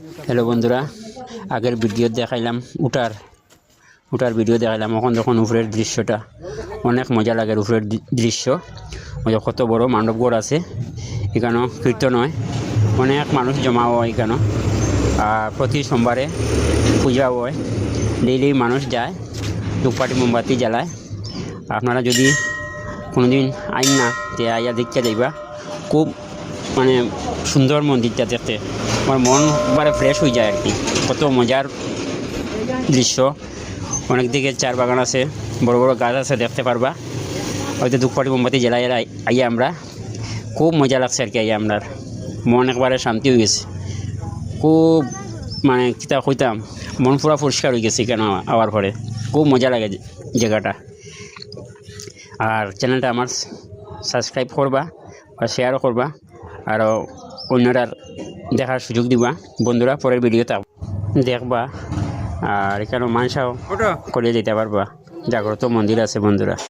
Hello বন্ধুরা, আগের video দেখাইলাম উটার ভিডিও দেখাইলাম। এখন যখন উপরের দৃশ্যটা অনেক মজা লাগে। উপরের দৃশ্য কত বড় মান্ডবগড় আছে, এখানেও কীর্তন হয়, অনেক মানুষ জমা হয় এখানে। আর প্রতি সোমবারে পূজা হয়, ডেইলি মানুষ যায়, ধূপকাঠি মোমবাতি জ্বালায়। আপনারা যদি কোনোদিন আইন না তে আইয়া দেখতে যাইবা, খুব সুন্দর মন্দিরটা দেখতে আমার মন একবারে ফ্রেশ হয়ে যায় আর কি। কত মজার দৃশ্য। অনেক দিকে চার বাগান আছে, বড় বড় গাছ আছে, দেখতে পারবা। হয়তো ধূপকাঠি মোমবাতি জ্বালাই আইয়া আমরা খুব মজা লাগছে আর কি। আইয়া আমরা মন একবারে শান্তি হয়ে গেছে, খুব কিতা কইতাম, মন পুরা পরিষ্কার হয়ে গেছে কেন আওয়ার পরে। খুব মজা লাগে জায়গাটা। আর চ্যানেলটা আমার সাবস্ক্রাইব করবা বা শেয়ারও করবা, আর অন্যরা দেখার সুযোগ দিবা। বন্ধুরা পরের ভিডিওতে দেখবা, আর এখানে মানুষও করে যেতে পারবা। জাগ্রত মন্দির আছে বন্ধুরা।